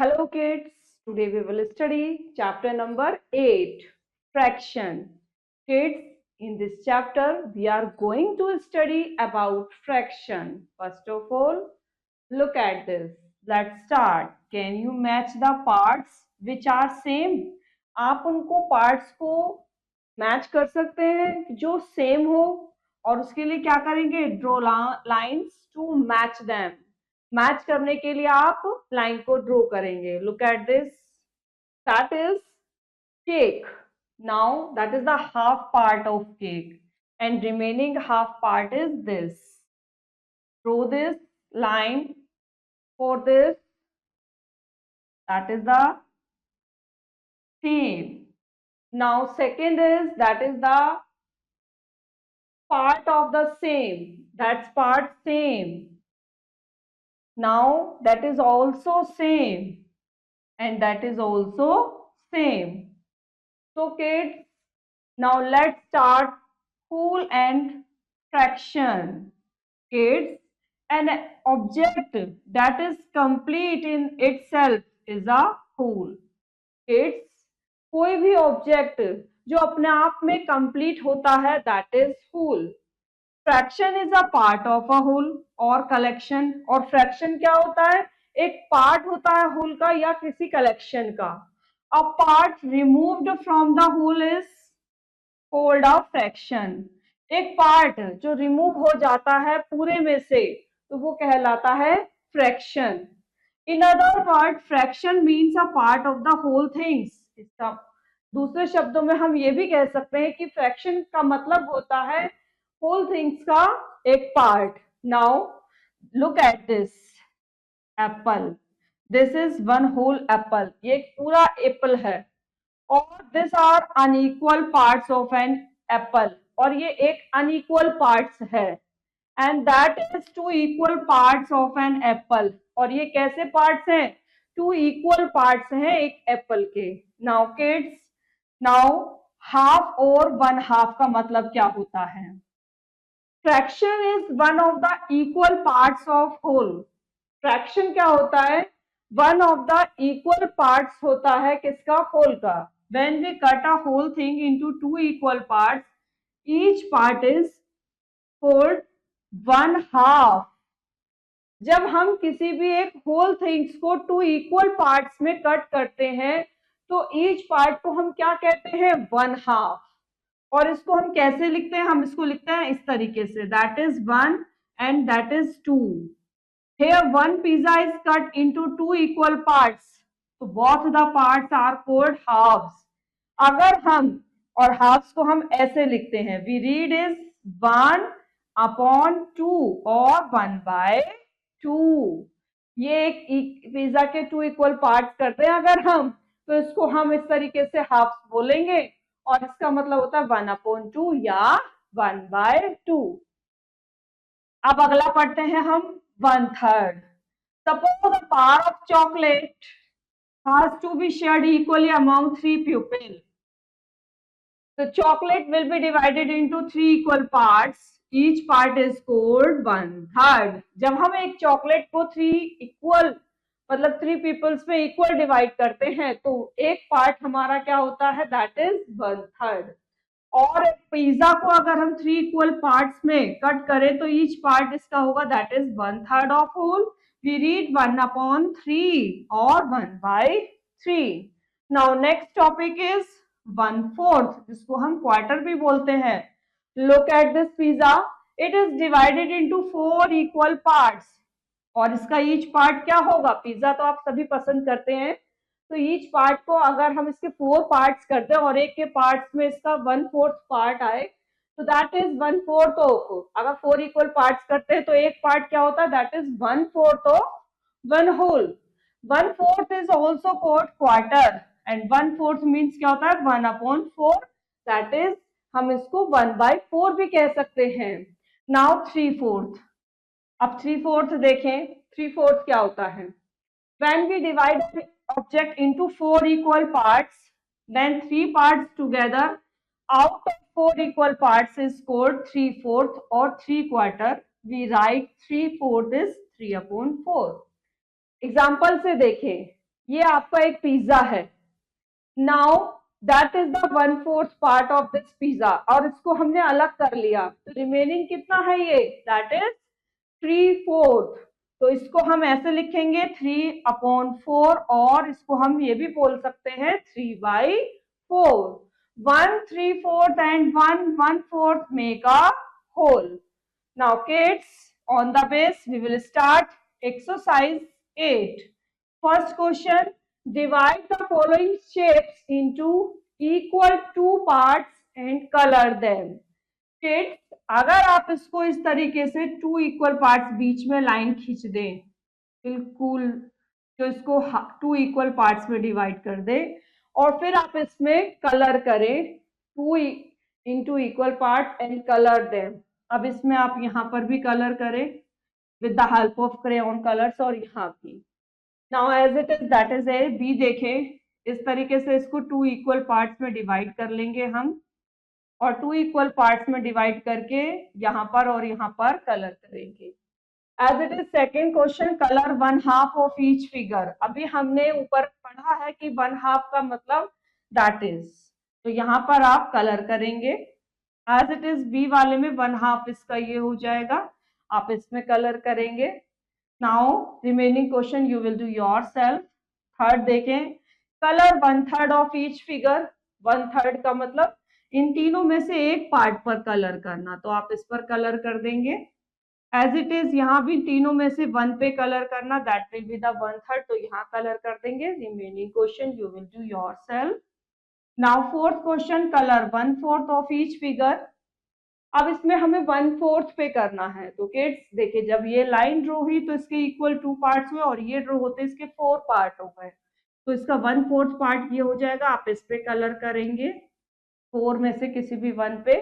Hello kids, today we will study chapter number 8, fraction. Kids, in this chapter we are going to study about fraction. First of all, look at this. Let's start. Can you match the parts which are same? आप उनको parts को match कर सकते हैं जो same हो और उसके लिए क्या करेंगे? Draw lines to match them. मैच करने के लिए आप लाइन को ड्रॉ करेंगे। Look at this, that is cake. Now that is the half part of cake and remaining half part is this. Draw this line for this, that is the same. Now second is, that is the part of the same, that's part same. Now that is also same and that is also same. So kids, now let's start whole and fraction. Kids, an object that is complete in itself is a whole. Kids, कोई भी object जो अपने आप में complete होता है that is whole. Fraction is a part of a whole और collection. और फ्रैक्शन क्या होता है? एक पार्ट होता है होल का या किसी कलेक्शन का। A part removed from the whole is called a fraction. एक पार्ट जो रिमूव हो जाता है पूरे में से तो वो कहलाता है fraction. In other word, fraction means a part of the whole things. इसका दूसरे शब्दों में हम ये भी कह सकते हैं कि फ्रैक्शन का मतलब होता है होल थिंग्स का एक part. Now look at this apple. This is one whole apple, ये एक पूरा एप्पल है। और this are unequal parts of an apple, और ये एक अनइक्वल पार्ट्स है। And that is two equal parts of an apple, और ये कैसे पार्ट्स हैं? टू इक्वल पार्ट्स हैं एक एप्पल के। नाउ किड्स, नाउ हाफ और वन हाफ का मतलब क्या होता है? Fraction is one of the equal parts of whole. Fraction क्या होता है? One of the equal parts होता है किसका? होल का। When we cut a whole thing into two equal parts, each part is called one half. जब हम किसी भी एक होल थिंग्स को टू इक्वल पार्ट्स में कट करते हैं तो ईच पार्ट को हम क्या कहते हैं? One half. और इसको हम कैसे लिखते हैं? हम इसको लिखते हैं इस तरीके से, that is one and that is two. Here one pizza is cut into two equal parts. So both the parts are called halves. अगर हम और halves को हम ऐसे लिखते हैं, we read is 1/2 और 1/2। ये एक पिज्जा के टू इक्वल पार्ट्स करते हैं अगर हम, तो इसको हम इस तरीके से हाफ बोलेंगे और इसका मतलब होता है 1/2 या 1/2। अब अगला पढ़ते हैं हम 1/3. Suppose a bar of chocolate has to be shared equally among 3 people. The chocolate will be divided into 3 equal parts. Each part is called 1/3. जब हम एक चॉकलेट को 3 इक्वल मतलब 3 पीपल्स में इक्वल डिवाइड करते हैं तो एक पार्ट हमारा क्या होता है? That is 1/3। और पिज्जा को अगर हम 3 इक्वल पार्ट्स में कट करें तो ईच पार्ट इसका होगा that is 1/3 of whole. We read 1/3 और 1/3। नाउ नेक्स्ट टॉपिक इज 1/4, जिसको हम क्वार्टर भी बोलते हैं। Look at this pizza, it is divided into 4 equal parts. और इसका ईच पार्ट क्या होगा? पिज्जा तो आप सभी पसंद करते हैं, तो ईच पार्ट को अगर हम इसके 4 पार्ट्स करते हैं और एक के पार्ट्स में इसका 1/4 पार्ट आए तो दैट इज 1/4 ऑफ। अगर 4 इक्वल पार्ट्स करते हैं तो एक पार्ट क्या होता है? That is 1/4 of one whole. 1/4 is also called quarter and 1/4 means क्या होता है? 1/4, दैट इज हम इसको 1/4 भी कह सकते हैं। नाउ 3/4। अब 3/4 देखें, 3/4 क्या होता है? When we divide an object into 4 equal parts, then 3 parts together out of 4 equal parts is called 3/4 or 3/4. We write 3/4 is 3/4. Example से देखें, ये आपका एक पिज्जा है. Now that is the 1/4 part of this pizza, और इसको हमने अलग कर लिया, तो रिमेनिंग कितना है ये, दैट इज 3/4. तो इसको हम ऐसे लिखेंगे 3/4, और इसको हम ये भी बोल सकते हैं 3/4. 1/3/4 and 1/1/4 make a whole. Now kids, on the base we will start exercise 8. First question, divide the following shapes into equal two parts and color them. Kids, अगर आप इसको इस तरीके से 2 इक्वल पार्ट्स बीच में लाइन खींच दें, बिल्कुल, तो इसको 2 इक्वल पार्ट्स में डिवाइड कर दें, और फिर आप इसमें कलर करें 2 into equal part and colour them. अब इसमें आप यहाँ पर भी कलर करें with the help of crayon colours, और यहाँ भी. Now as it is that is A B. देखें, इस तरीके से इसको 2 इक्वल पार्ट्स में डिवाइड कर लेंगे हम, और 2 इक्वल पार्ट्स में डिवाइड करके यहाँ पर और यहाँ पर कलर करेंगे. As it is second question, colour 1/2 of each figure. अभी हमने ऊपर पढ़ा है कि 1/2 का मतलब दैट इज, तो यहाँ पर आप कलर करेंगे. एज इट इज बी वाले में 1/2 इसका ये हो जाएगा, आप इसमें कलर करेंगे. Now remaining question you will do your self. Third देखें, कलर 1/3 ऑफ ईच फिगर. 1/3 का मतलब इन तीनों में से एक पार्ट पर कलर करना, तो आप इस पर कलर कर देंगे. एज इट इज यहाँ भी तीनों में से 1 पे कलर करना, दैट विल बी द 1/3, तो यहाँ कलर कर देंगे. Remaining question you will do your self. Now fourth question, colour 1/4 of each figure. अब इसमें हमें 1/4 पे करना है. तो किड्स देखिए, जब ये लाइन ड्रॉ हुई तो इसके इक्वल 2 पार्ट्स हुए, और ये ड्रॉ होते इसके 4 पार्ट हो गए, तो इसका 1/4 पार्ट ये हो जाएगा. आप इस पे कलर करेंगे 4 में से किसी भी 1 पे.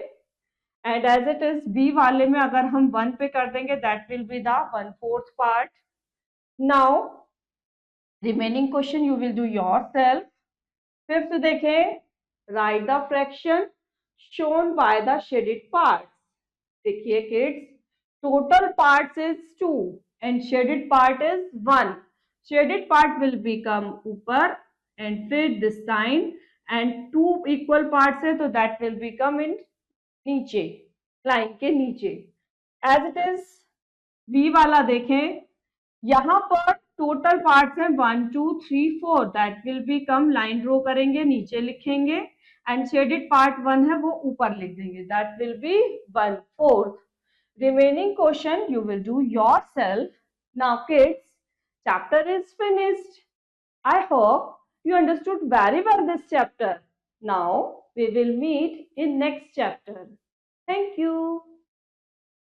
And as it is B वाले में अगर हम 1 पे कर देंगे, that will be the 1/4 part. Now remaining question you will do yourself. Fifth देखें, right the fraction shown by the shaded parts. देखिए kids, total parts is 2 and shaded part is 1. Shaded part will become ऊपर and फिर this sign, and 2 equal parts है तो that will become in नीचे, line के नीचे. As it is B वाला देखें, यहाँ पर टोटल पार्ट्स हैं 1 2 3 4, that will become, line draw करेंगे, नीचे लिखेंगे, एंड शेडेड पार्ट 1 है वो ऊपर लिख देंगे, that will B 1/4. Remaining question you will do your self. Now kids, chapter is finished. I hope you understood very well this chapter. Now we will meet in next chapter. Thank you.